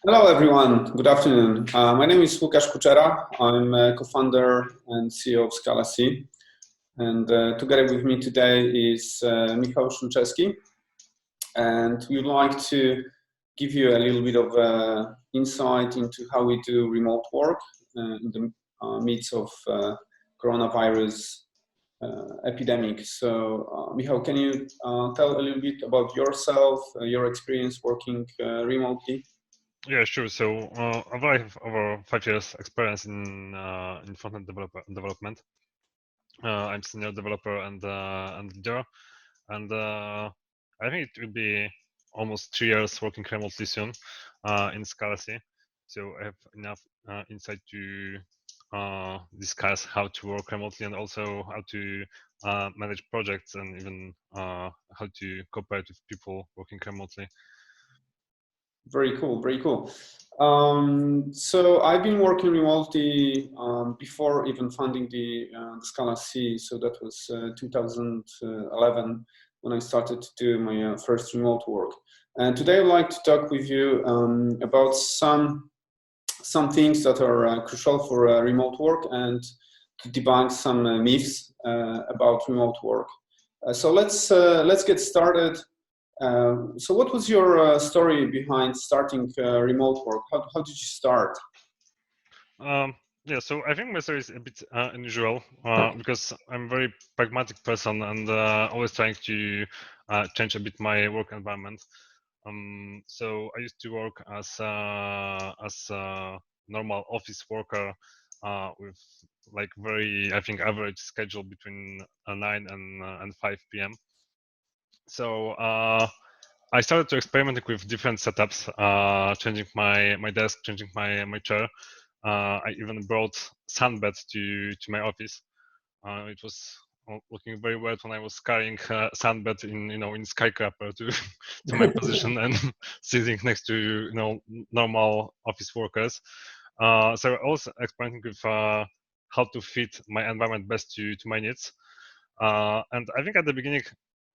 Hello, everyone. Good afternoon. My name is Lukasz Kuczera. I'm a co-founder and CEO of Scala C. And together with me today is Michal Szulczewski. And we would like to give you a little bit of insight into how we do remote work in the midst of coronavirus epidemic. So, Michal, can you tell a little bit about yourself, your experience working remotely? Yeah, sure. So I have over 5 years experience in front-end development. I'm senior developer and leader, and I think it will be almost 3 years working remotely soon in Scala C. So I have enough insight to discuss how to work remotely and also how to manage projects and even how to cooperate with people working remotely. Very cool, very cool. So I've been working remotely before even founding the Scala C. So that was 2011 when I started to do my first remote work. And today I'd like to talk with you about some things that are crucial for remote work and to debunk some myths about remote work. So let's get started. So what was your story behind starting remote work? How did you start? Yeah, so I think my story is a bit unusual because I'm a very pragmatic person and always trying to change a bit my work environment. So I used to work as a normal office worker with like very, I think, average schedule between 9 and 5 p.m. So I started to experimenting with different setups, changing my desk, changing my chair. I even brought sunbed to my office. It was looking very weird when I was carrying sunbed in skyscraper to to my position and sitting next to normal office workers. So I was experimenting with how to fit my environment best to my needs. And I think at the beginning,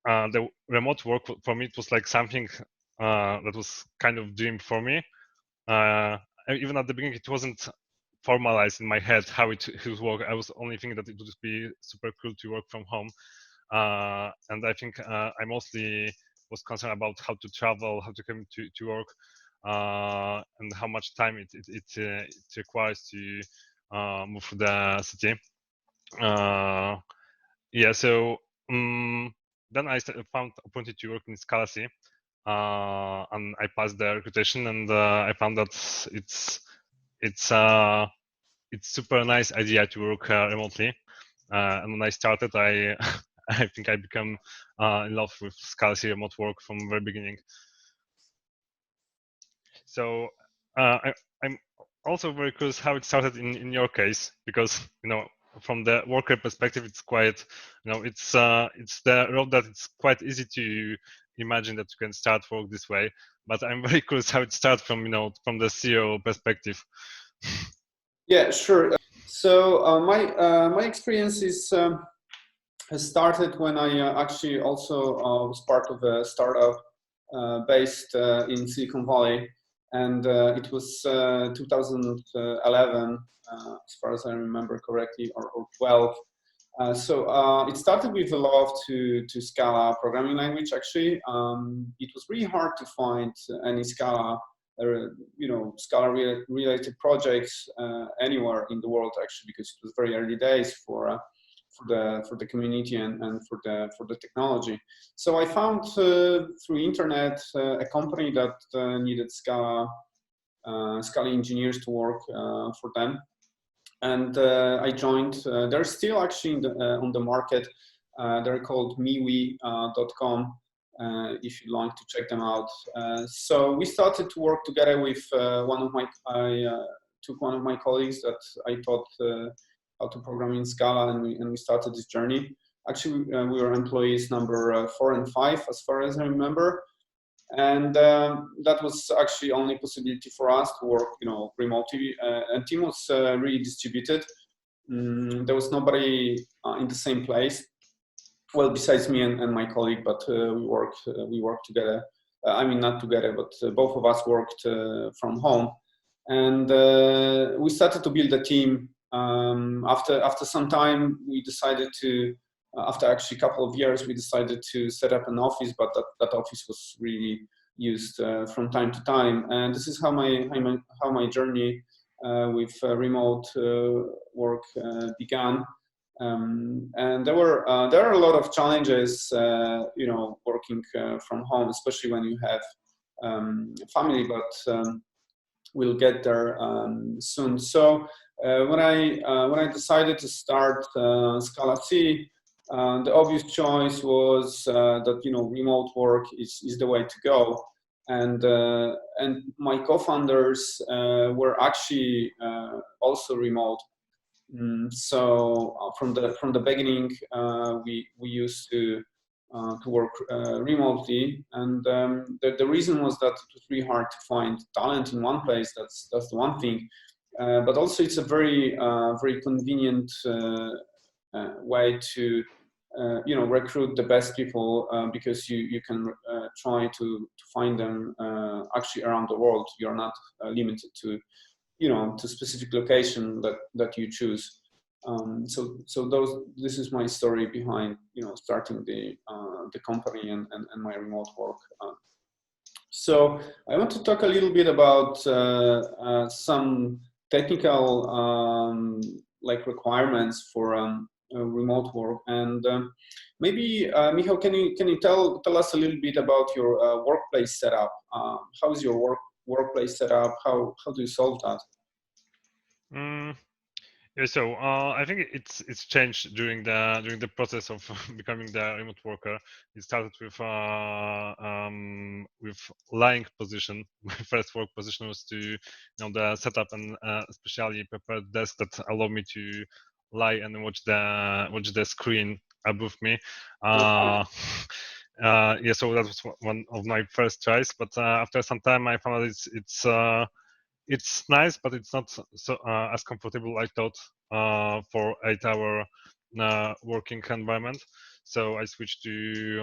the remote work for me, it was like something that was kind of dream for me. Even at the beginning, it wasn't formalized in my head how it would work. I was only thinking that it would just be super cool to work from home. And I think I mostly was concerned about how to travel, how to come to work, and how much time it requires to move through the city. Yeah, so then I found opportunity to work in Scala C, and I passed the recruitation, and I found that it's super nice idea to work remotely. And when I started, I I think I became in love with Scala C remote work from the very beginning. So I'm also very curious how it started in your case, because from the worker perspective, it's quite it's the road that it's quite easy to imagine that you can start work this way. But I'm very curious how it starts from from the CEO perspective. Yeah, sure. So my experience has started when I actually also was part of a startup based in Silicon Valley, and it was 2011, as far as I remember correctly, or 12. So it started with a love to Scala programming language. Actually, it was really hard to find any Scala, Scala related projects anywhere in the world, actually, because it was very early days for the community and for the technology. So I found through internet a company that needed Scala engineers to work for them. And I joined. They're still actually on the market. They're called miwi.com. If you'd like to check them out. So we started to work together with I took one of my colleagues that I taught how to program in Scala, and we started this journey. Actually, we were employees number 4 and 5, as far as I remember. And that was actually only possibility for us to work, remotely. And team was really distributed. There was nobody in the same place. Well, besides me and my colleague, but we worked together I mean, not together, but both of us worked from home. And we started to build a team. After some time, we decided to, after actually a couple of years, we decided to set up an office, but that office was really used from time to time. And this is how my journey with remote work began. And there are a lot of challenges, working from home, especially when you have family. But we'll get there soon. So when I decided to start Scala C, the obvious choice was that remote work is the way to go, and my co-founders were actually also remote. So from the beginning, we used to work remotely, and the reason was that it was really hard to find talent in one place. That's the one thing, but also it's a very very convenient way to recruit the best people, because you can try to find them actually around the world. You're not limited to to specific location that you choose. This is my story behind starting the company and my remote work. So I want to talk a little bit about some technical requirements for remote work, and maybe Michal, can you tell us a little bit about your workplace setup? How is your workplace setup? How do you solve that? Yeah, so I think it's changed during the process of becoming the remote worker. It started with lying position. My first work position was to the setup and especially prepared desk that allowed me to lie and watch the screen above me. Yeah, so that was one of my first tries. But after some time, I found that it's nice, but it's not so as comfortable I thought for 8-hour working environment. So I switched to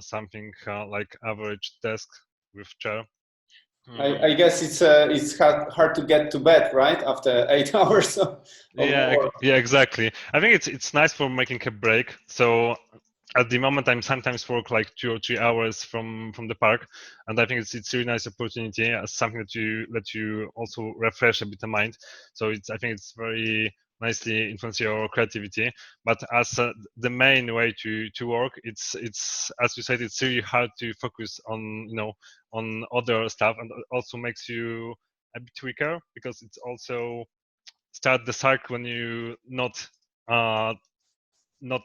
something like average desk with chair. I guess it's hard to get to bed, right, after 8 hours of work. Yeah, exactly. I think it's nice for making a break. So at the moment, I'm sometimes work like 2 or 3 hours from the park, and I think it's really nice opportunity as something that you also refresh a bit the mind. So I think it's very nicely influence your creativity. But as the main way to work, it's as you said, it's really hard to focus on on other stuff, and also makes you a bit weaker because it's also start the cycle when you not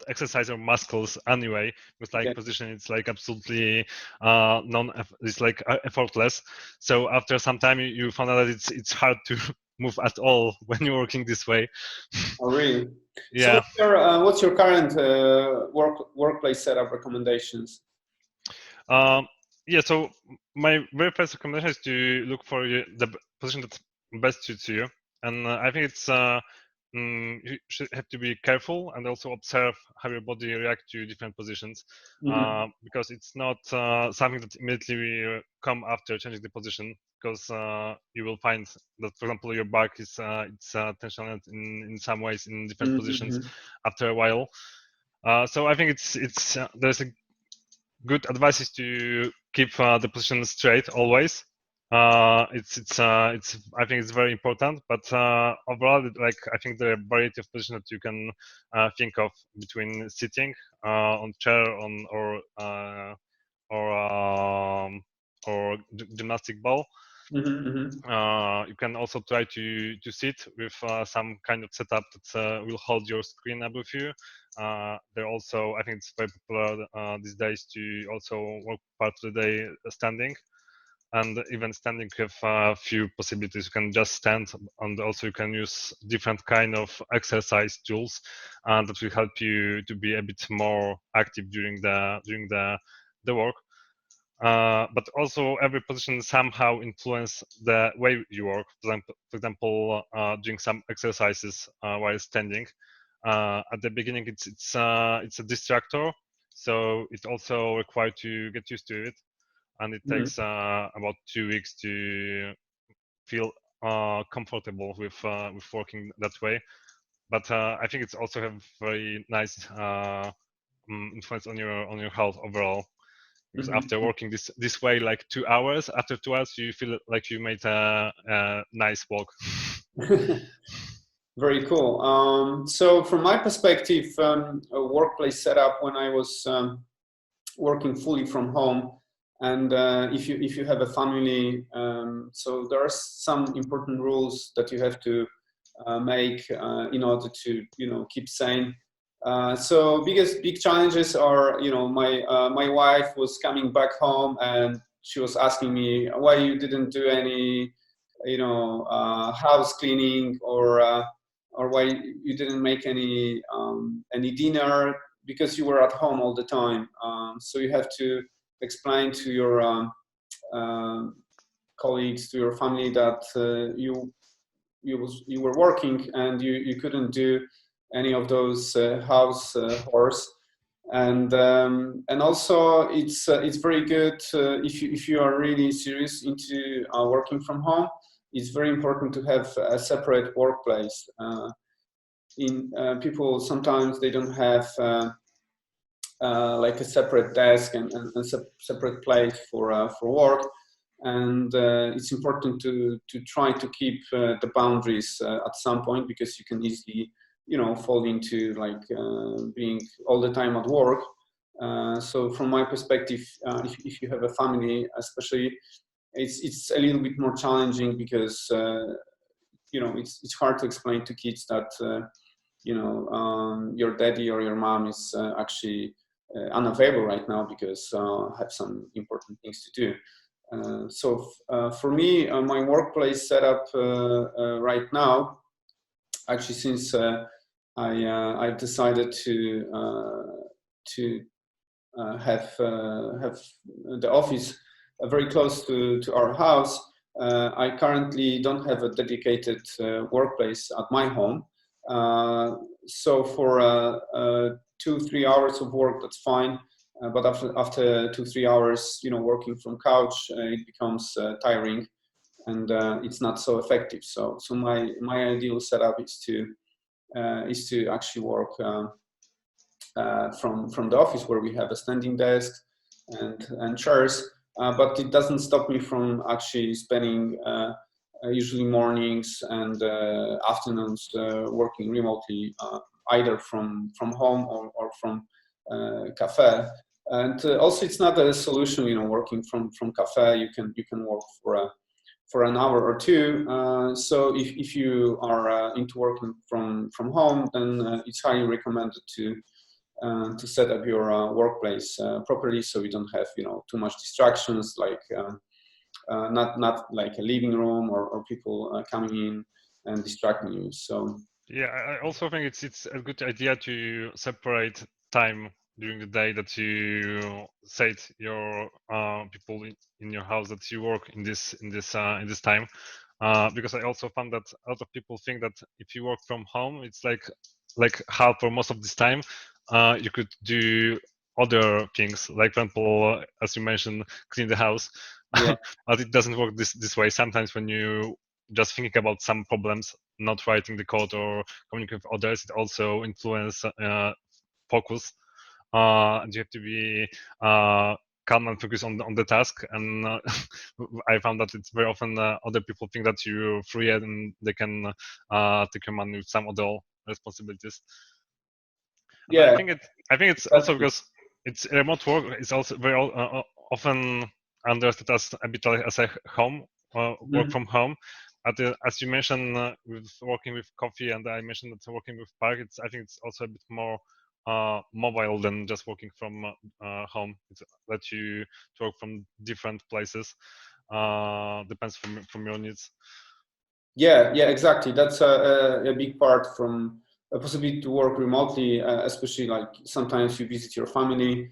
exercise your muscles anyway with Yeah. position. It's absolutely it's effortless. So after some time you find out that it's hard to move at all when you're working this way. Oh, really? So Yeah. what's your current workplace setup recommendations? Yeah, so my very first recommendation is to look for the position that best suits you, and I think it's you should have to be careful and also observe how your body react to different positions, because it's not something that immediately will come after changing the position, because you will find that, for example, your back is it's tensioned in some ways in different positions after a while. So I think it's there's a good advice is to keep the position straight always. It's I think it's very important. But overall, I think the variety of positions that you can think of between sitting on chair or gymnastic ball. You can also try to sit with some kind of setup that will hold your screen above you. They're also, I think it's very popular these days to also work part of the day standing. And even standing you have a few possibilities. You can just stand, and also you can use different kind of exercise tools that will help you to be a bit more active during the work. But also every position somehow influence the way you work. For example, doing some exercises while standing. At the beginning, it's a distractor, so it also requires to get used to it. and it takes about 2 weeks to feel comfortable with working that way. But I think it's also have very nice influence on your health overall. Because after working this way, like 2 hours, after 2 hours, you feel like you made a nice walk. Very cool. So from my perspective, a workplace setup when I was working fully from home, and if you have a family, so there are some important rules that you have to make in order to keep sane. So big challenges are, my wife was coming back home and she was asking me why you didn't do any house cleaning, or why you didn't make any dinner, because you were at home all the time. So you have to explain to your colleagues, to your family, that you were working and you couldn't do any of those house chores. And also it's very good if you are really serious into working from home. It's very important to have a separate workplace. People sometimes they don't have like a separate desk and separate place for work, and it's important to try to keep the boundaries at some point, because you can easily fall into like being all the time at work. So from my perspective, if you have a family especially, it's a little bit more challenging, because it's hard to explain to kids that your daddy or your mom is actually unavailable right now because have some important things to do. So for me, my workplace setup right now, actually since I've decided to have the office very close to our house, I currently don't have a dedicated workplace at my home. So for 2-3 hours of work, that's fine. But after 2-3 hours, working from couch, it becomes tiring, and it's not so effective. So my ideal setup is to actually work from the office, where we have a standing desk and chairs. But it doesn't stop me from actually spending usually mornings and afternoons working remotely, either from home or from cafe. And also, it's not a solution, working from cafe. You can work for an hour or two. So if you are into working from home, then it's highly recommended to set up your workplace properly, so you don't have too much distractions, like not like a living room or people coming in and distracting you. So yeah, I also think it's a good idea to separate time during the day, that you set your people in your house that you work in this time, because I also found that a lot of people think that if you work from home, it's like half or most of this time you could do other things, like for example, as you mentioned, clean the house. yeah. But it doesn't work this way. Sometimes when you just thinking about some problems, not writing the code or communicating with others, it also influence focus, and you have to be calm and focus on the task. And I found that it's very often other people think that you're free and they can take your money with some other responsibilities. But Yeah, I think it's also because it's remote work. It's also very often understood as a bit like as a home work from home. As you mentioned, with working with coffee, and I mentioned that working with Park, I think it's also a bit more mobile than just working from home. It lets you to work from different places. Depends from your needs. Yeah, exactly. That's a big part, from a possibility to work remotely, especially like sometimes you visit your family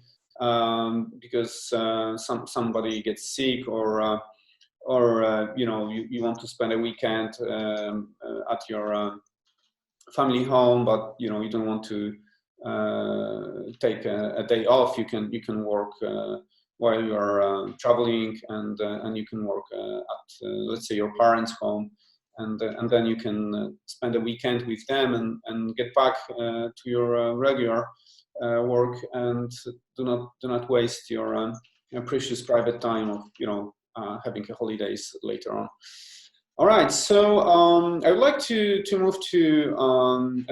because somebody gets sick, or you want to spend a weekend at your family home, but you don't want to take a day off. You can work while you're traveling, and you can work at let's say your parents' home, and then you can spend a weekend with them and get back to your regular work, and do not waste your precious private time of having a holidays later on. All right, so I would like to move to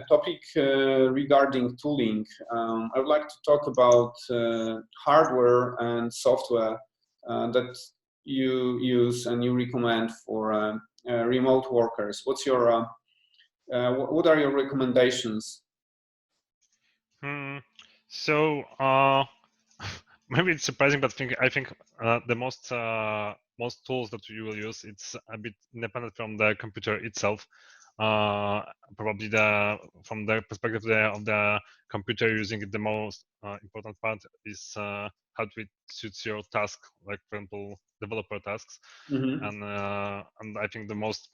a topic regarding tooling. I would like to talk about hardware and software that you use and you recommend for remote workers. What are your recommendations? So maybe it's surprising, but I think the most tools that you will use, it's a bit independent from the computer itself. Probably from the perspective of the computer using it, the most important part is how it suits your task, like for example developer tasks. Mm-hmm. And I think the most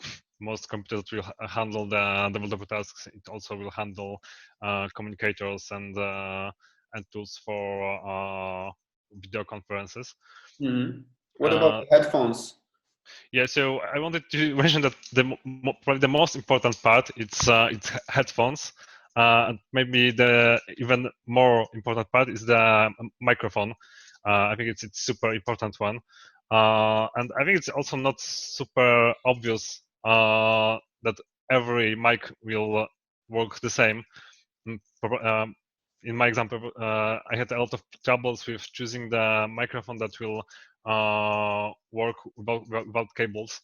computers will handle the developer tasks. It also will handle communicators and tools for video conferences. Mm-hmm. What about the headphones? Yeah, so I wanted to mention that probably the most important part it's headphones, and maybe the even more important part is the microphone. I think it's super important one, and I think it's also not super obvious that every mic will work the same. In my example, I had a lot of troubles with choosing the microphone that will work without cables.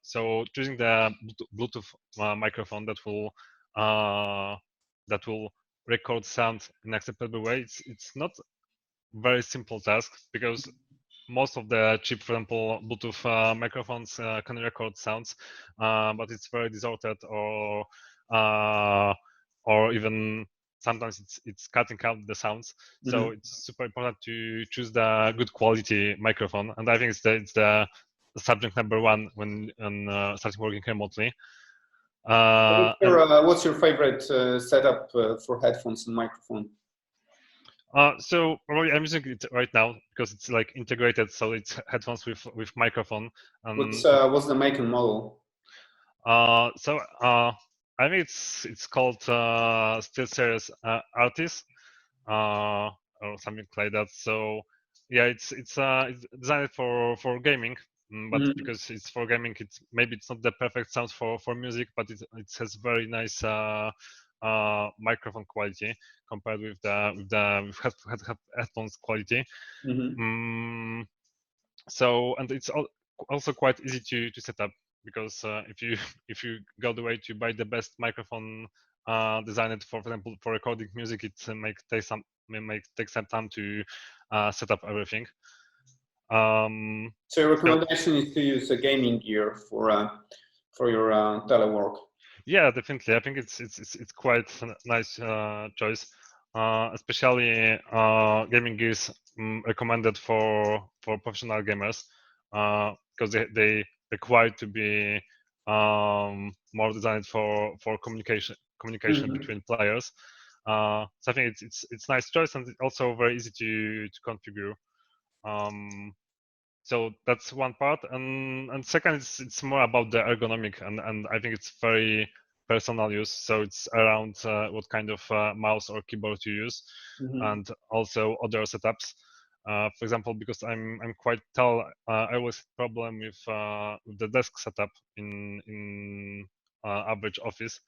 So choosing the Bluetooth microphone that will record sound in acceptable way, it's not very simple task, because most of the cheap, for example, Bluetooth microphones can record sounds, but it's very distorted, or even sometimes it's cutting out the sounds. Mm-hmm. So it's super important to choose the good quality microphone, and I think it's the subject number one when starting working remotely. What's your favorite setup for headphones and microphone? So probably I'm using it right now because it's like integrated, so it's headphones with microphone. What's the make and model? I think it's called SteelSeries Artist or something like that. So yeah, it's designed for gaming, but mm-hmm. because it's for gaming, it's not the perfect sound for music, but it has very nice microphone quality compared with headphones quality. Mm-hmm. So, and it's also quite easy to set up, because if you go the way to buy the best microphone designed for example for recording music, it may take some time to set up everything. So your recommendation is to use a gaming gear for your telework? Yeah, definitely. I think it's quite a nice choice, especially gaming gears recommended for professional gamers, because they require to be more designed for communication mm-hmm. between players. So I think it's nice choice, and it's also very easy to configure. So that's one part, and second, it's more about the ergonomic, and I think it's very personal use. So it's around what kind of mouse or keyboard you use, mm-hmm. and also other setups. For example, because I'm quite tall, I always had problem with the desk setup in average office.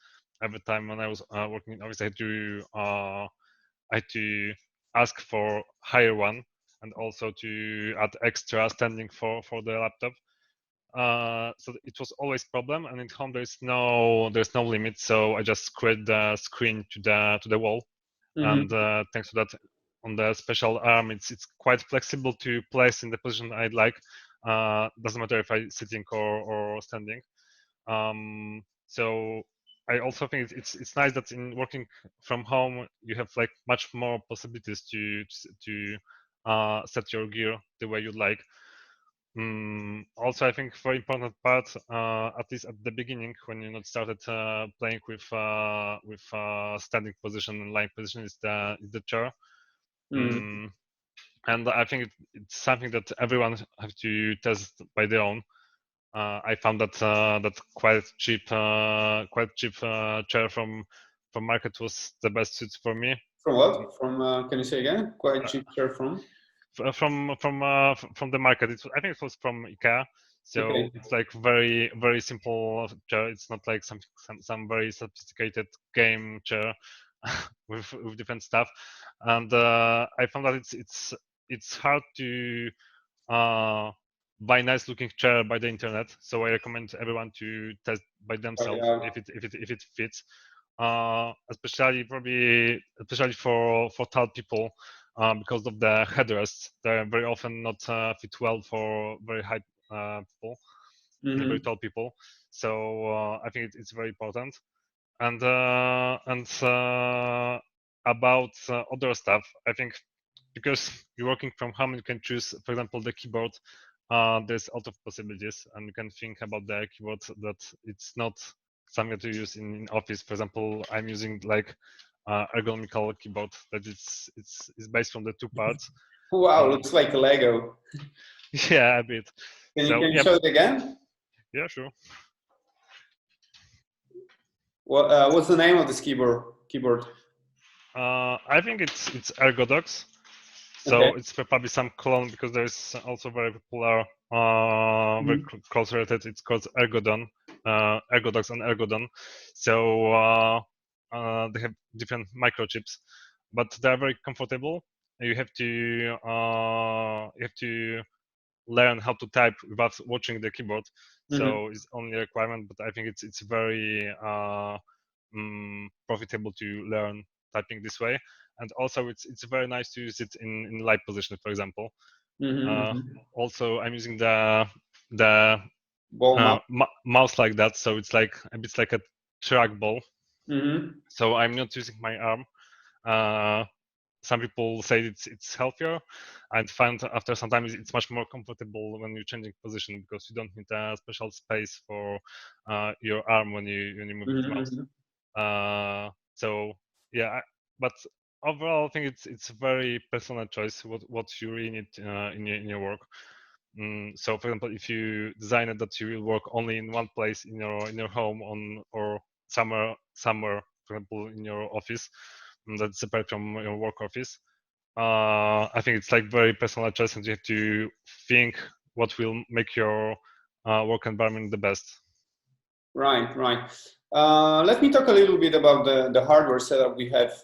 Every time when I was working in office, I had to ask for higher one, and also to add extra standing for the laptop. So it was always problem, and at home there's no limit. So I just screwed the screen to the wall, mm-hmm. and thanks to that, on the special arm, it's quite flexible to place in the position I'd like. Doesn't matter if I'm sitting or standing. So I also think it's nice that in working from home you have like much more possibilities to set your gear the way you'd like. Also, I think very important part, at least at the beginning when you not started playing with standing position and lying position, is the chair. and I think it's something that everyone have to test by their own. I found that that quite cheap chair from market was the best suit for me. From what? From can you say again? Quite cheap chair from? From the market. I think it was from IKEA. So Okay. it's like very simple chair. It's not like some very sophisticated game chair with different stuff. And I found that it's hard to buy nice looking chair by the internet. So I recommend everyone to test by themselves if it fits. Especially for tall people, because of the headrests. They're very often not fit well for very high people, very tall people. So I think it's very important. And about other stuff, I think because you're working from home, you can choose, for example, the keyboard. There's a lot of possibilities, and you can think about the keyboard that it's not something to use in office. For example, I'm using like ergonomical keyboard that it's based on the two parts. Wow, looks like a Lego. Yeah, a bit. Can you show it again? Yeah, sure. What's the name of this keyboard? I think it's Ergodox. So okay. It's probably some clone, because there's also very popular, very close related. It's called Ergodon, Ergodox and Ergodon. So they have different microchips, but they're very comfortable. You have to learn how to type without watching the keyboard. So it's only a requirement, but I think it's very profitable to learn typing this way. And also it's very nice to use it in light position, for example. Also, I'm using the mouse like that, so it's like a bit like a trackball. So I'm not using my arm. Some people say it's healthier. I find after some time it's much more comfortable when you're changing position, because you don't need a special space for your arm when you move the mouse. So yeah, but overall, I think it's a very personal choice what you really need in your work. So, for example, if you design it that you will work only in one place in your home or somewhere, for example, in your office, that's separate from your work office, I think it's like very personal choice, and you have to think what will make your work environment the best. Right. Let me talk a little bit about the hardware setup we have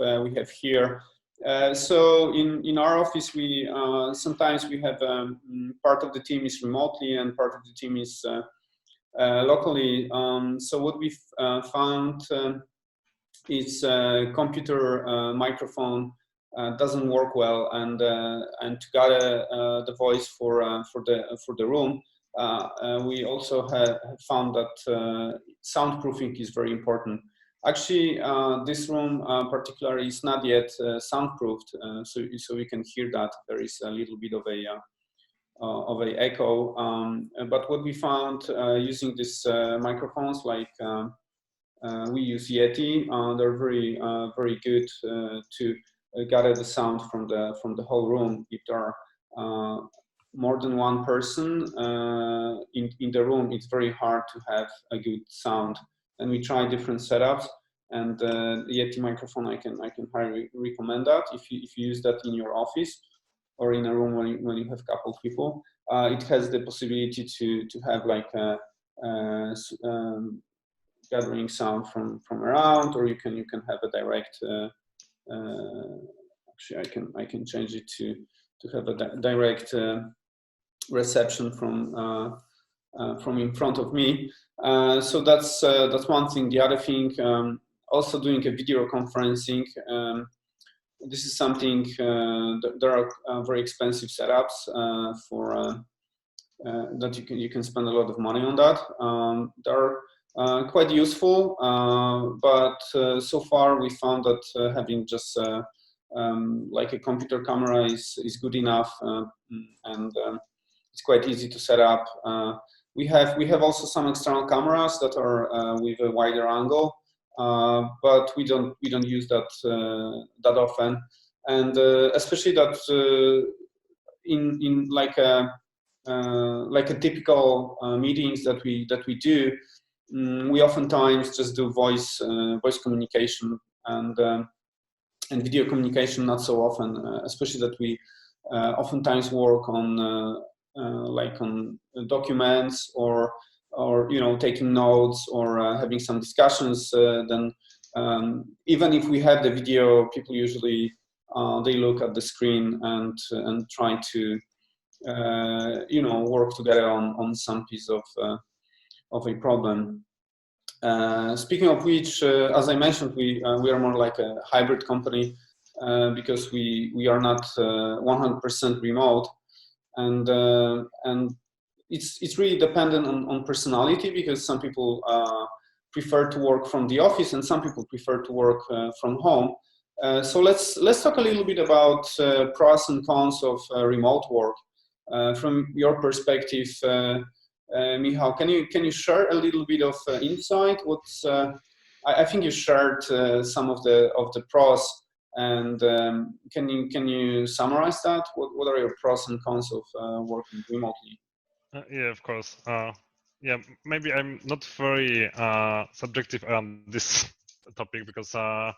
here. So in our office, we sometimes we have part of the team is remotely and part of the team is locally. So what we've found is computer microphone doesn't work well, and to gather the voice for the room. We also have found that soundproofing is very important. Actually, this room particularly is not yet soundproofed, so we can hear that there is a little bit of a echo. But what we found using these microphones, like we use Yeti, they're very good to gather the sound from the whole room. If there are more than one person in the room, it's very hard to have a good sound. And we try different setups. And the Yeti microphone, I can highly recommend that if you use that in your office or in a room when you have a couple of people. It has the possibility to have like gathering sound from around, or you can have a direct. Actually, I can change it to have a direct reception from in front of me. So that's one thing. The other thing, also doing a video conferencing. This is something. There are very expensive setups for that you can spend a lot of money on that. There are quite useful, but so far we found that having just like a computer camera is good enough, and it's quite easy to set up. We have also some external cameras that are with a wider angle, but we don't use that that often, and especially that in like a typical meetings that we do, we oftentimes just do voice communication and video communication not so often, especially that we oftentimes work on like on documents or taking notes or having some discussions. Then even if we have the video, people usually they look at the screen and try to work together on some piece of a problem. Speaking of which, as I mentioned, we are more like a hybrid company because we are not 100% remote, and it's really dependent on personality, because some people prefer to work from the office and some people prefer to work from home. So let's talk a little bit about pros and cons of remote work from your perspective. Michal, can you share a little bit of insight? I think you shared some of the pros, and can you summarize that? What are your pros and cons of working remotely? Yeah, of course. Yeah, maybe I'm not very subjective around this topic because I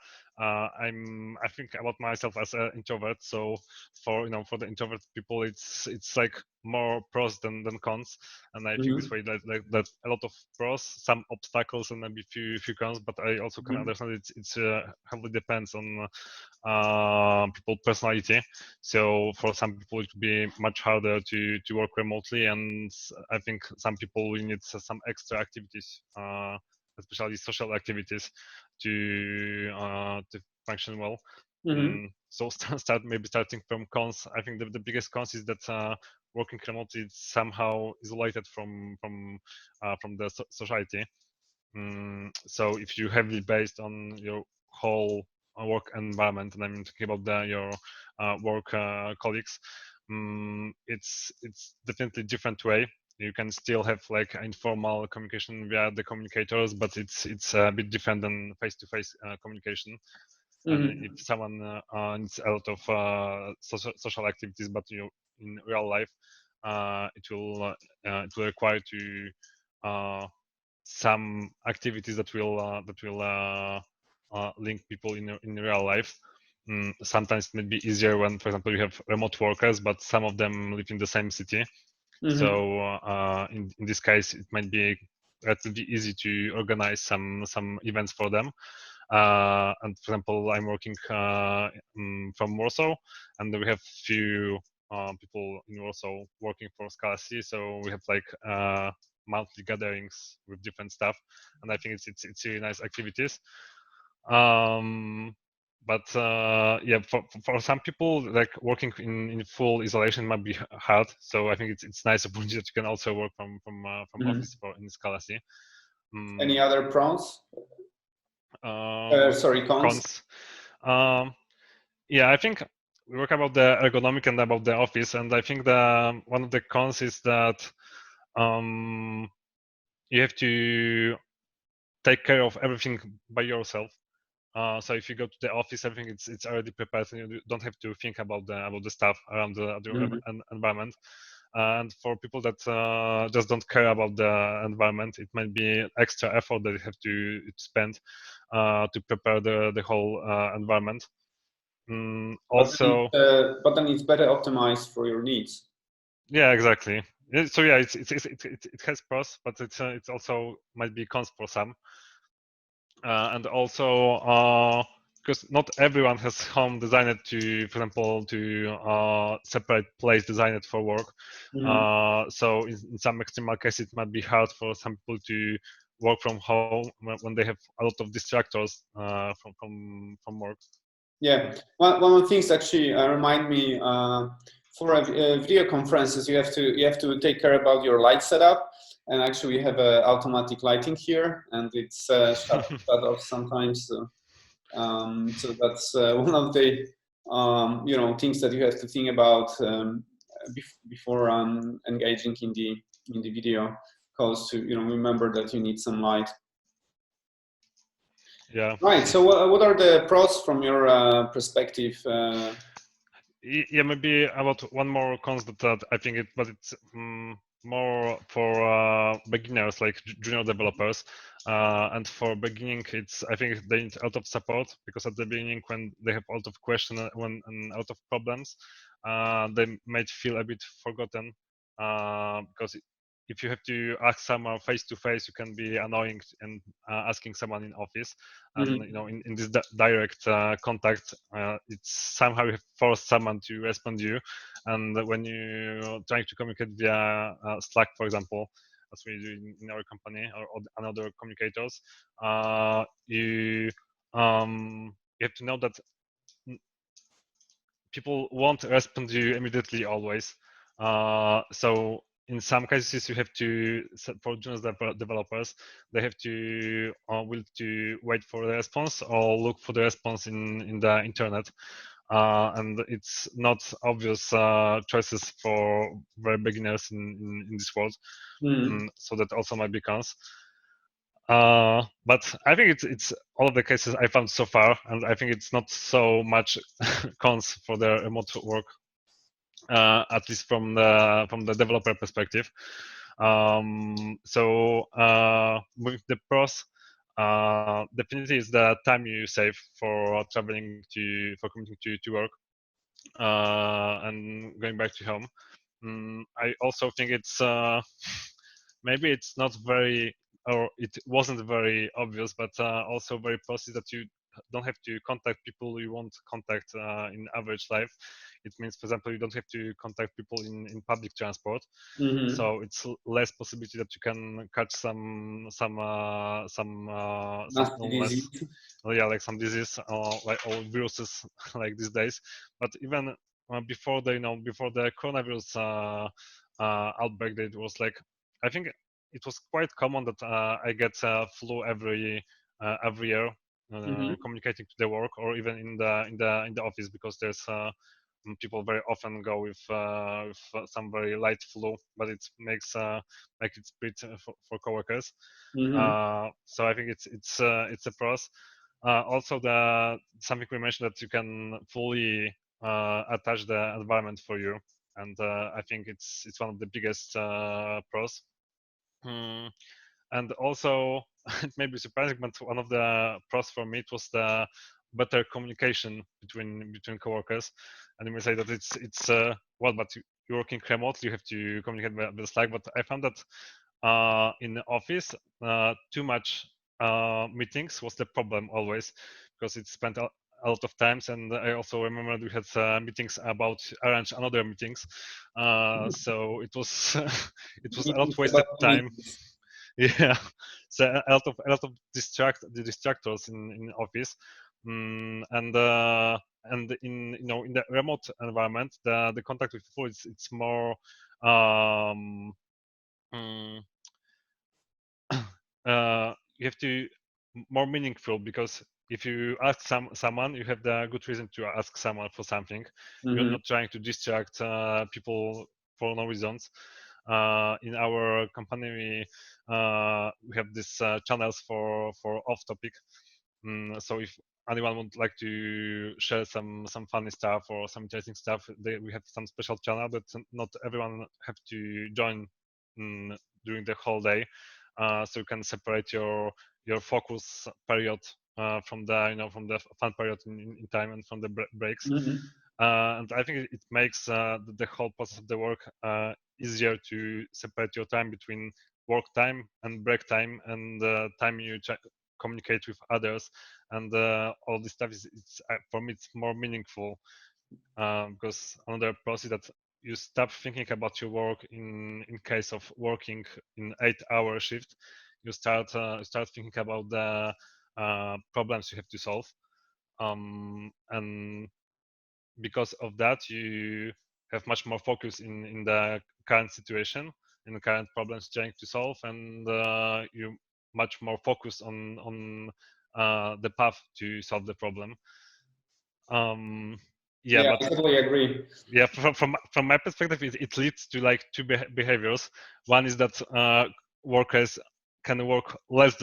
think about myself as an introvert. So for the introvert people, it's like more pros than cons, and I think this way that a lot of pros, some obstacles, and maybe few cons. But I also can understand it's heavily depends on people personality. So for some people it would be much harder to work remotely, and I think some people will need some extra activities, especially social activities, to function well. So starting from cons, I think the biggest cons is that working remotely is somehow isolated from the society. So if you heavily based on your whole work environment, and I'm talking about your work colleagues, it's definitely different way. You can still have like informal communication via the communicators, but it's a bit different than face-to-face communication. And if someone needs a lot of social activities, but in real life, it will require to some activities that will link people in real life. Sometimes it may be easier when, for example, you have remote workers, but some of them live in the same city. So in this case, it might be relatively easy to organize some events for them. And for example, I'm working from Warsaw, and we have few people in Warsaw working for Scala C. So we have like monthly gatherings with different stuff, and I think it's really nice activities. But yeah, for some people, like working in full isolation might be hard. So I think it's nice opportunity that you can also work from office in Scala C. Any other pros? Sorry, cons. Yeah, I think we work about the ergonomic and about the office, and I think one of the cons is that you have to take care of everything by yourself. So if you go to the office, everything it's already prepared, and you don't have to think about the stuff around the environment. And for people that just don't care about the environment, it might be extra effort that you have to spend to prepare the whole environment. Also, but then it's better optimized for your needs. Yeah, exactly. So yeah, it has pros, but it's also might be cons for some. And also because not everyone has home designed to, for example, to separate place designed for work. So in some extremal cases, it might be hard for some people to work from home when they have a lot of distractors from work. Yeah, one of the things actually remind me for video conferences, you have to take care about your light setup. And actually, we have automatic lighting here, and it's shut off sometimes. So that's one of the things that you have to think about before engaging in the video calls. To remember that you need some light. Yeah. Right. So what are the pros from your perspective? Yeah, maybe about one more concept that I think but it's more for beginners like junior developers. And for beginning, I think they need a lot of support, because at the beginning, when they have a lot of questions, and a lot of problems, they might feel a bit forgotten, because if you have to ask someone face to face, you can be annoying, and asking someone in office, and in this direct contact, it's somehow you force someone to respond to you. And when you trying to communicate via Slack, for example, as we do in our company, or another communicators, you you have to know that people won't respond to you immediately always. So in some cases, you have to, for junior developers, they have to will to wait for the response, or look for the response in the internet. And it's not obvious choices for very beginners in this world. So that also might be cons. But I think it's all of the cases I found so far, and I think it's not so much cons for the remote work, at least from the developer perspective. So with the pros, definitely is the time you save for traveling for commuting to work, and going back to home. I also think it's maybe it's not very, or it wasn't very obvious, but also very positive that you don't have to contact people you won't contact in average life. It means, for example, you don't have to contact people in public transport, so it's less possibility that you can catch some Nasty illness, disease. yeah, like some disease, like all viruses like these days. But even before before the coronavirus outbreak, it was like, I think it was quite common that I get flu every year, communicating to the work, or even in the office, because there's people very often go with some very light flu, but it makes make it spread for coworkers. So I think it's a pros. Also, the something we mentioned, that you can fully attach the environment for you, and I think it's one of the biggest pros. Hmm. And also, it may be surprising, but one of the pros for me, it was the better communication between coworkers. And you may say that it's well, but you're working remotely, you have to communicate with Slack. But I found that in the office, too much meetings was the problem always, because it spent a lot of times. And I also remember we had meetings about arrange another meetings, so it was it was a lot Meetings wasted about time. meetings. Yeah, so a lot of distractors in office. And in the remote environment, the contact with people, it's more um, mm, you have to more meaningful, because if you ask someone, you have the good reason to ask someone for something. You're not trying to distract people for no reasons. In our company, we have these channels for off topic. So if anyone would like to share some funny stuff or some interesting stuff, we have some special channel that not everyone have to join during the whole day. So you can separate your focus period from the fun period in time, and from the breaks. And I think it makes the whole process of the work easier to separate your time between work time and break time, and time you communicate with others. And all this stuff it's for me, it's more meaningful, because another process that you stop thinking about your work in case of working in 8-hour shift. You start thinking about the problems you have to solve, and because of that, you have much more focus in the current situation, in the current problems trying to solve, and you much more focused on the path to solve the problem. Yeah, Yeah, but I totally agree. yeah, from my perspective, it leads to like two behaviors. One is that workers can work less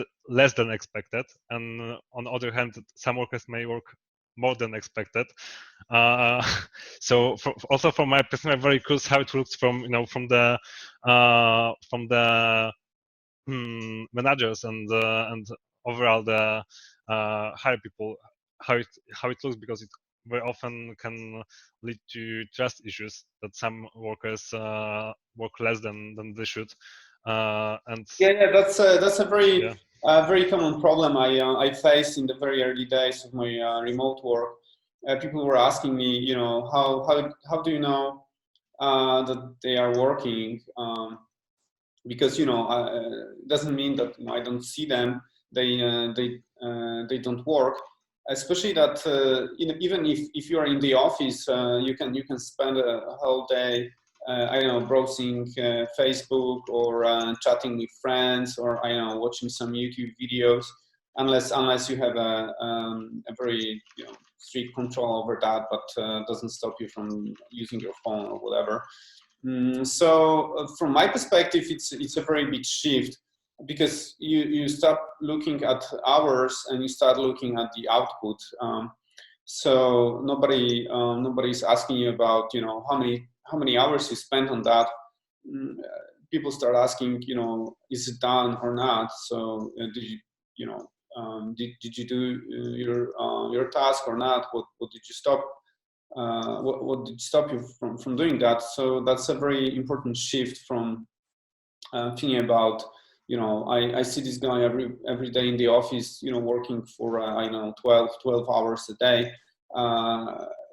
than expected, and on the other hand, some workers may work more than expected. So also from my perspective, I'm very curious how it looks from from the managers and overall the hire people, how it looks, because it very often can lead to trust issues that some workers work less than they should. And Yeah, that's a very yeah. very common problem I faced in the very early days of my remote work. People were asking me, how do you know that they are working? Because it doesn't mean that I don't see them. They don't work. Especially that even if you are in the office, you can spend a whole day I don't know, browsing Facebook or chatting with friends, or I don't know, watching some YouTube videos, unless you have a very strict control over that, but doesn't stop you from using your phone or whatever. So from my perspective, it's a very big shift, because you stop looking at hours and you start looking at the output. So nobody's asking you about how many hours you spent on that. People start asking, is it done or not? So did you do your task or not? What did you stop? What did stop you from doing that? So that's a very important shift from thinking about, I see this guy every day in the office, working for I know 12 hours a day,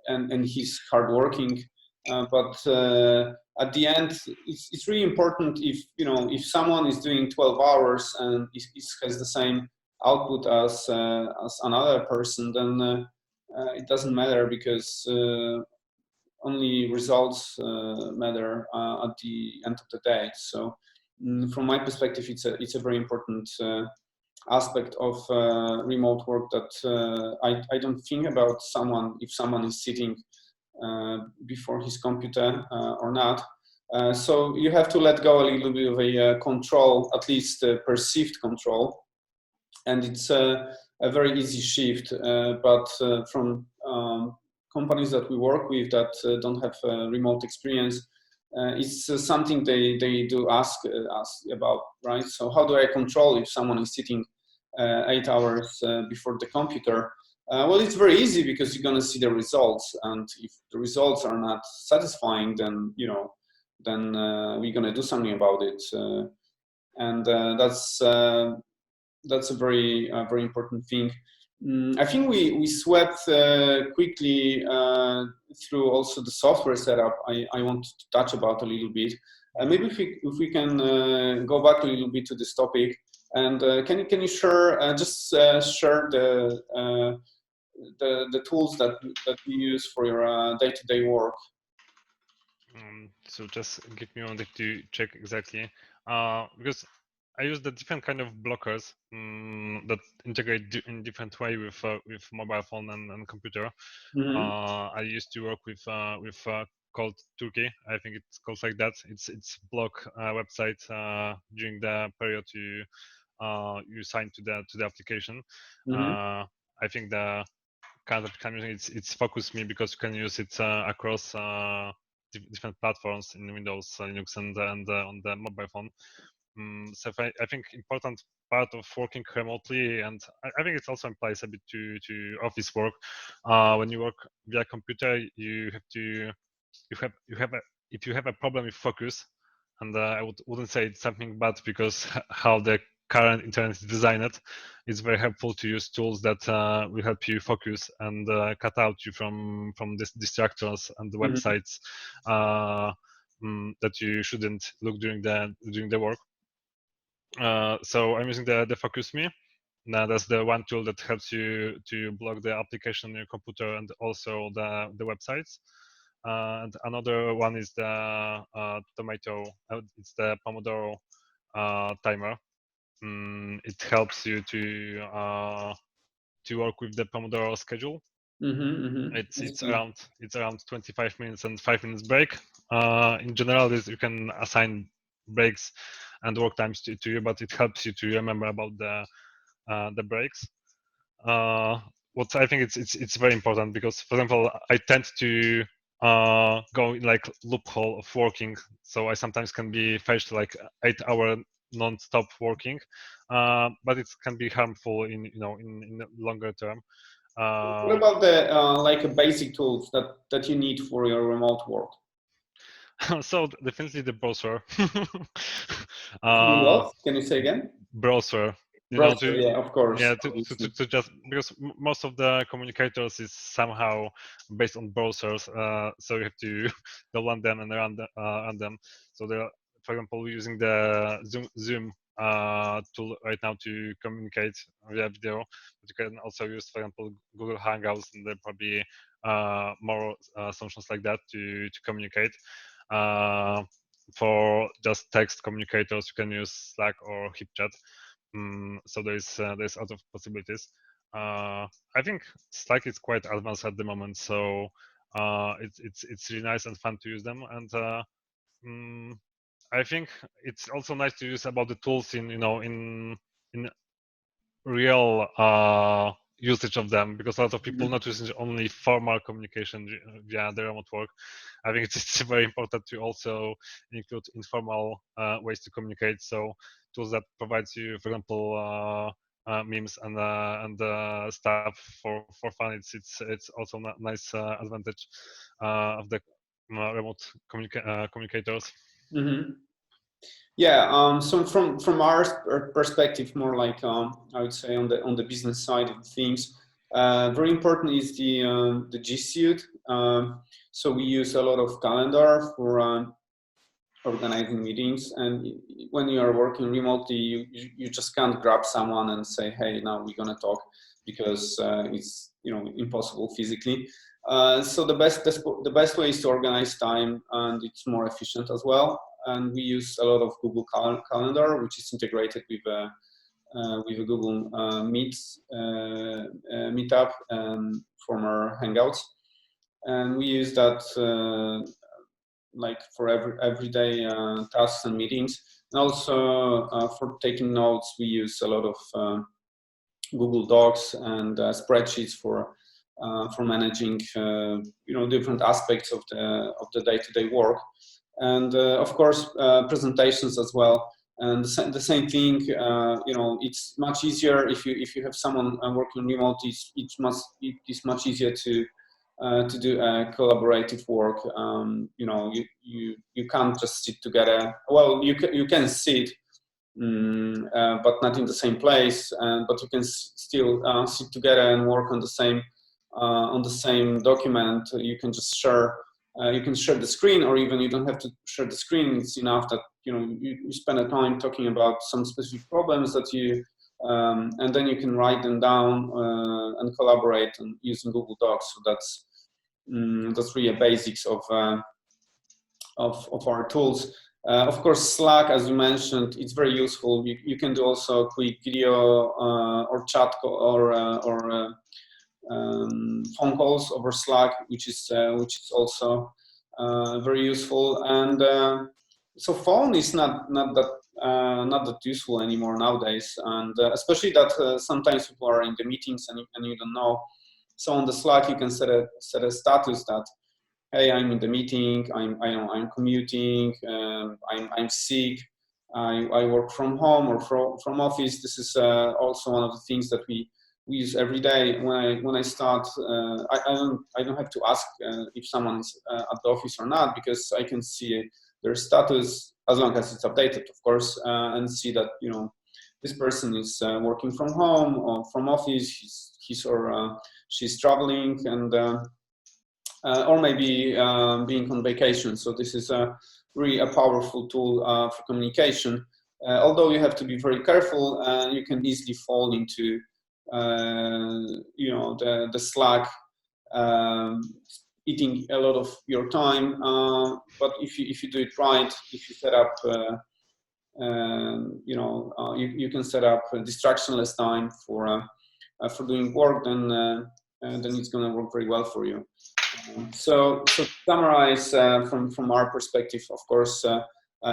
and he's hardworking, but at the end, it's really important if someone is doing 12 hours and has the same output as another person, then it doesn't matter, because only results matter at the end of the day. So from my perspective, it's a very important aspect of remote work, that I don't think about if someone is sitting before his computer or not. So you have to let go a little bit of a control, at least perceived control, and it's a very easy shift. But from companies that we work with that don't have remote experience, it's something they do ask us about, right? So how do I control if someone is sitting 8 hours before the computer? Well, it's very easy, because you're going to see the results, and if the results are not satisfying, then we're going to do something about it, and that's a very very important thing. I think we swept quickly through also the software setup. I want to touch about a little bit. Maybe if we can go back a little bit to this topic, and can you share share the tools that you use for your day-to-day work? So just give me a moment to check exactly, because I use the different kind of blockers that integrate in different way with mobile phone and computer. I used to work with called Turkey. I think it's called like that. It's block website during the period you sign to the application. I think the kind of it's focused me, because you can use it across different platforms in Windows, Linux, and on the mobile phone. So I think important part of working remotely, and I think it also applies a bit to office work. When you work via computer, if you have a problem with focus, and I wouldn't say it's something bad, because how the current internet is designed, it's very helpful to use tools that will help you focus and cut out you from these distractors and the websites that you shouldn't look during the work. So I'm using the Focus Me. Now that's the one tool that helps you to block the application on your computer and also the websites. And another one is the Tomato. It's the Pomodoro timer. It helps you to work with the Pomodoro schedule. It's around 25 minutes and 5 minutes break. In general, you can assign breaks and work times to you, but it helps you to remember about the breaks. what I think it's very important, because, for example, I tend to go in like loophole of working, so I sometimes can be faced like 8-hour non-stop working, but it can be harmful in in the longer term. What about the like basic tools that you need for your remote work? So definitely the browser. What? Can you say again? Browser. Browser, yeah, of course. Yeah, to just because most of the communicators is somehow based on browsers, so you have to download them and run them. So they're, for example, using the Zoom tool right now to communicate via video. But you can also use, for example, Google Hangouts, and there probably more solutions like that to communicate. For just text communicators, you can use Slack or HipChat. So there's a lot of possibilities. I think Slack is quite advanced at the moment, so it's really nice and fun to use them. And I think it's also nice to use about the tools in in real usage of them, because a lot of people not using only formal communication via the remote work. I think it's very important to also include informal ways to communicate. So tools that provides you, for example, memes and stuff for fun. It's also a nice advantage of the remote communicators. Mm-hmm. Yeah. So from our perspective, more like I would say on the business side of things, very important is the G Suite. So we use a lot of calendar for organizing meetings, and when you are working remotely, you just can't grab someone and say, hey, now we're gonna talk, because it's impossible physically. So the best way is to organize time, and it's more efficient as well. And we use a lot of Google Calendar, which is integrated with a Google Meetup from our Hangouts, and we use that like for everyday tasks and meetings. And also for taking notes, we use a lot of Google Docs and spreadsheets for managing different aspects of the day-to-day work, and of course presentations as well. And the same thing, it's much easier if you have someone working remotely. It is much easier to do collaborative work. You can't just sit together. Well, you can sit, but not in the same place. But you can still sit together and work on the same document. You can just share. You can share the screen, or even you don't have to share the screen. It's enough that you spend a time talking about some specific problems that you, and then you can write them down and collaborate and using Google Docs. So that's really a basics of our tools. Of course, Slack, as you mentioned, it's very useful. You can do also quick video or chat or phone calls over Slack, which is also very useful. And so phone is not that useful anymore nowadays, and especially that sometimes people are in the meetings and you don't know. So on the Slack, you can set a status that, hey, I'm in the meeting, I'm commuting, I'm sick, I work from home or from office. This is also one of the things that we use every day. When I start, I don't have to ask if someone's at the office or not, because I can see their status as long as it's updated, of course, and see that this person is working from home or from office. He's or she's traveling, and or maybe being on vacation. So this is really a powerful tool for communication. Although you have to be very careful, you can easily fall into the Slack eating a lot of your time. But if you do it right, if you set up you can set up a distractionless time for doing work, then it's going to work very well for you. So to summarize, from our perspective, of course,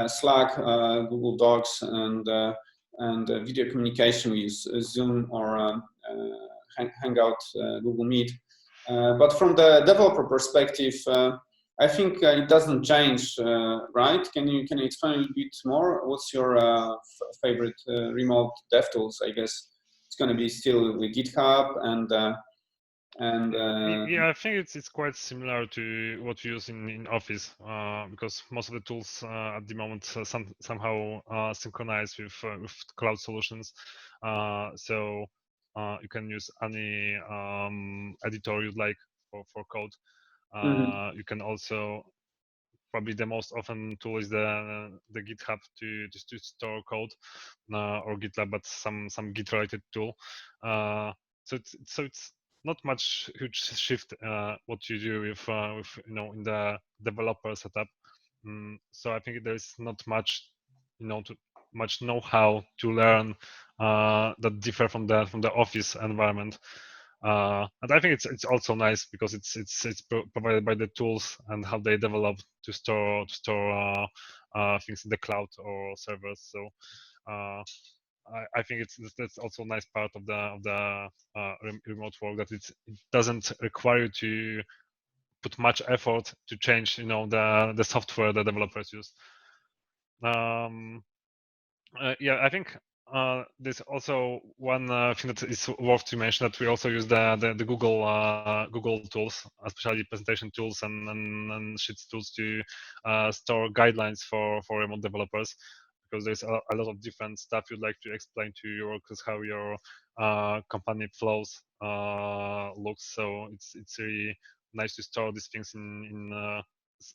Slack, Google Docs, and video communication, we use Zoom or Hangout, Google Meet. But from the developer perspective, I think it doesn't change, right? Can you explain a little bit more? What's your favorite remote dev tools? I guess it's going to be still with GitHub yeah, I think it's quite similar to what we use in Office, because most of the tools at the moment somehow synchronize with cloud solutions. So you can use any editor you'd like for code. You can also, probably the most often tool is the GitHub to store code, or GitLab, but some Git related tool. So it's not much huge shift what you do with in the developer setup. So I think there's not much much know-how to learn that differ from the Office environment. And I think it's also nice because it's provided by the tools and how they develop to store things in the cloud or servers. So I think that's also a nice part of the remote work, that it doesn't require you to put much effort to change the software the developers use. Yeah, I think there's also one thing that is worth to mention, that we also use the Google tools, especially presentation tools and Sheets tools, to store guidelines for remote developers, because there's a lot of different stuff you'd like to explain to your workers, how your company flows looks. So it's really nice to store these things in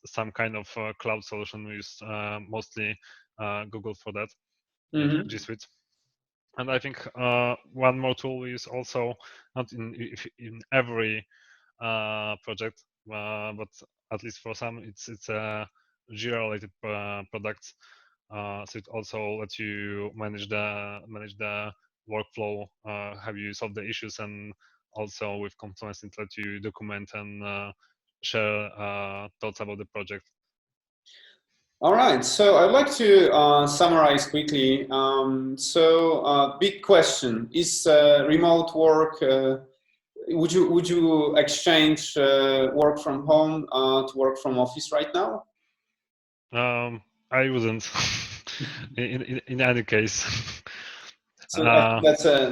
some kind of cloud solution. We use mostly Google for that. G Suite. And I think one more tool is also not in every project, but at least for some, it's Jira related products. So it also lets you manage the workflow, have you solve the issues, and also with Confluence it lets you document and share thoughts about the project. All right, so I'd like to summarize quickly. Big question: is remote work? Would you exchange work from home to work from office right now? I wouldn't. in any case. So I think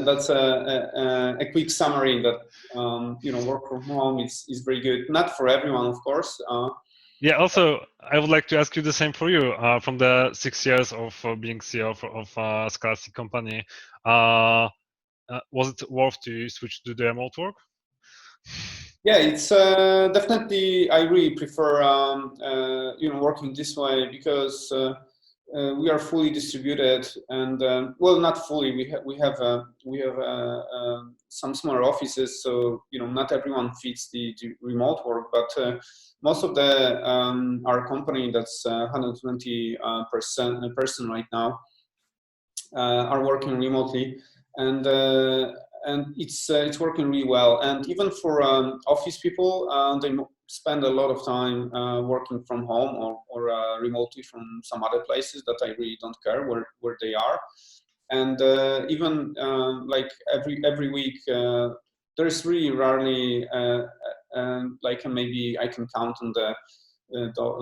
that's a quick summary that work from home is very good. Not for everyone, of course. Yeah. Also, I would like to ask you the same for you. From the 6 years of being CEO of Scalac company, was it worth to switch to the remote work? Yeah, it's definitely. I really prefer working this way, because we are fully distributed, and well, not fully. We have some smaller offices, so not everyone fits the remote work. But most of our company, that's 120 person right now, are working remotely, and it's working really well. And even for office people, they spend a lot of time working from home or remotely from some other places that I really don't care where they are. And even like every week, there's really rarely like maybe I can count on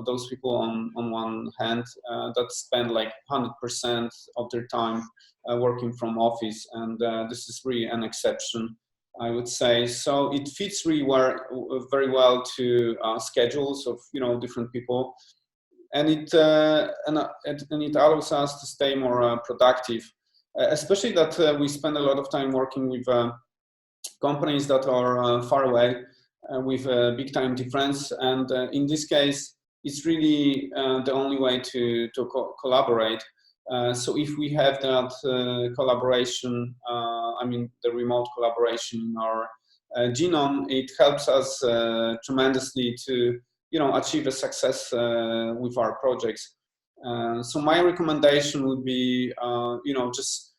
those people on one hand that spend like 100% of their time working from office, and this is really an exception, I would say. So it fits really very well to schedules of different people, and it allows us to stay more productive, especially that we spend a lot of time working with companies that are far away, with a big time difference, and in this case it's really the only way to collaborate. So if we have that collaboration, I mean the remote collaboration in our genome, it helps us tremendously to achieve a success with our projects. So my recommendation would be just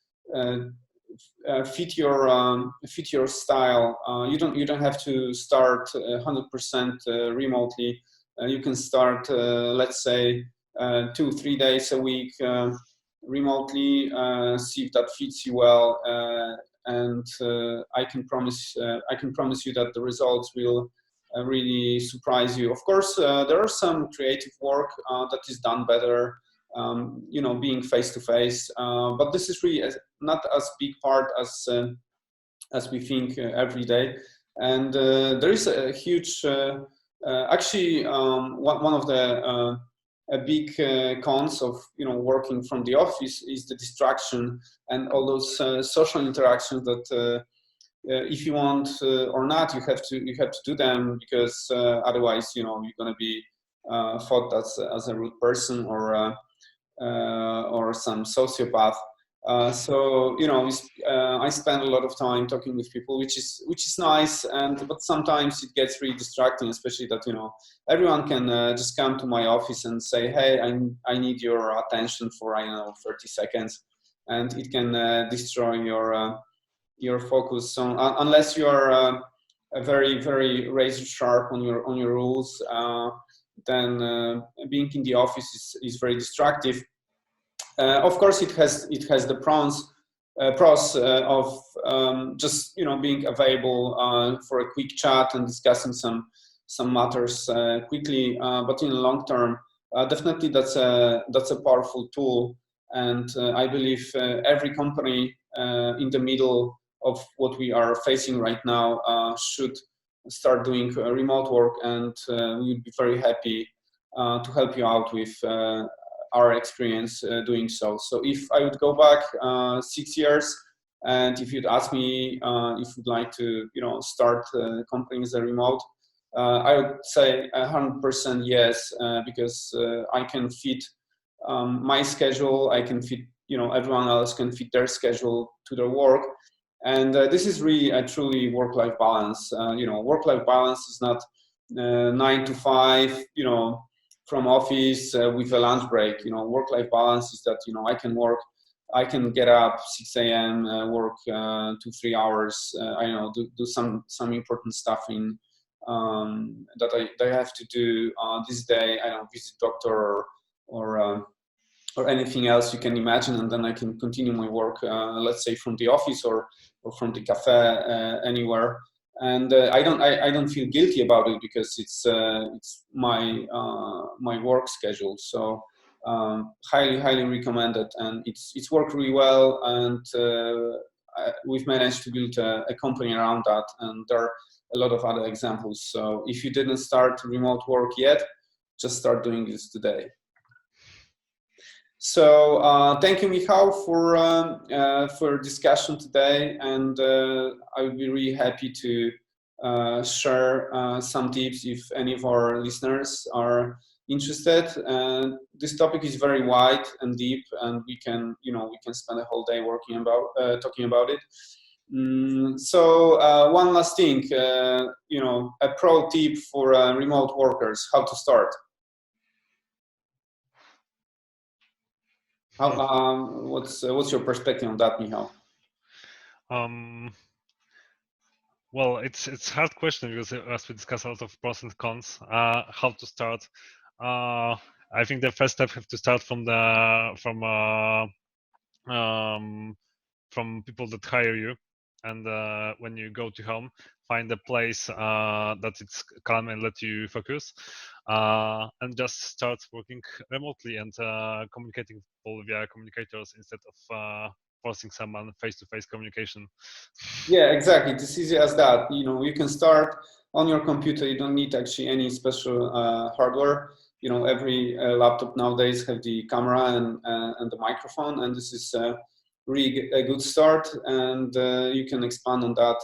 fit your style. You don't have to start 100% remotely. You can start let's say 2-3 days a week remotely, see if that fits you well, and I can promise you that the results will really surprise you. Of course, there are some creative work that is done better, you know, being face to face, but this is really not as big part as we think every day. And there is a huge, actually, one of the big cons of, you know, working from the office is the distraction and all those social interactions that if you want or not, you have to do them, because otherwise, you know, you're going to be thought as a rude person or some sociopath. So, you know, I spend a lot of time talking with people, which is nice, but sometimes it gets really distracting, especially that, you know, everyone can just come to my office and say, hey, I need your attention for, I don't know, 30 seconds, and it can destroy your focus. So unless you are very, very razor sharp on your rules, then being in the office is very distractive. Of course, it has the pros of just, you know, being available for a quick chat and discussing some matters quickly. But in the long term, definitely that's a powerful tool, and I believe every company in the middle of what we are facing right now should start doing remote work, and we would be very happy to help you out with our experience doing so. So if I would go back 6 years, and if you'd ask me if you'd like to, you know, start companies as a remote, I would say 100% yes, because I can fit my schedule. I can fit, you know, everyone else can fit their schedule to their work. And this is really a truly work-life balance. You know, work-life balance is not 9 to 5, you know, from office with a lunch break. You know, work-life balance is that, you know, I can get up 6 a.m., work 2-3 hours. I know, do some important stuff in that I have to do this day. I don't visit doctor or anything else you can imagine, and then I can continue my work, let's say from the office or from the cafe, anywhere. And I don't feel guilty about it, because it's my work schedule. So highly recommended, and it's worked really well, and we've managed to build a company around that, and there are a lot of other examples. So if you didn't start remote work yet, just start doing this today. So thank you, Michal, for discussion today, and I would be really happy to share some tips if any of our listeners are interested. This topic is very wide and deep, and we can spend a whole day talking about it. So one last thing, a pro tip for remote workers: how to start. What's your perspective on that, Michal? Well, it's a hard question, because as we discuss a lot of pros and cons, how to start. I think the first step have to start from people that hire you, and when you go to home, find a place that it's calm and let you focus, and just start working remotely and communicating with people via communicators instead of forcing someone face-to-face communication. Yeah, exactly. It's easy as that. You can start on your computer. You don't need actually any special hardware. Every laptop nowadays have the camera and the microphone, and this is really a good start. And you can expand on that.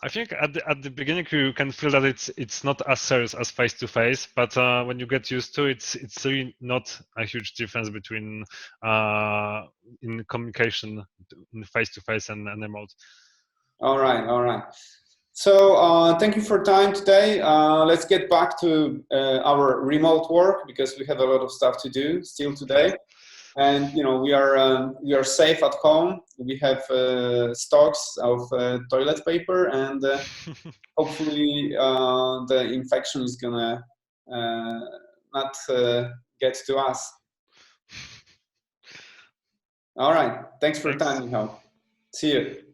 I think at the beginning you can feel that it's not as serious as face to face, but when you get used to it, it's really not a huge difference between in communication in face to face and remote. All right. So thank you for your time today. Let's get back to our remote work, because we have a lot of stuff to do still today. And we are safe at home. We have stocks of toilet paper, and hopefully the infection is gonna not get to us. All right. Thanks for your time, Michal. See you.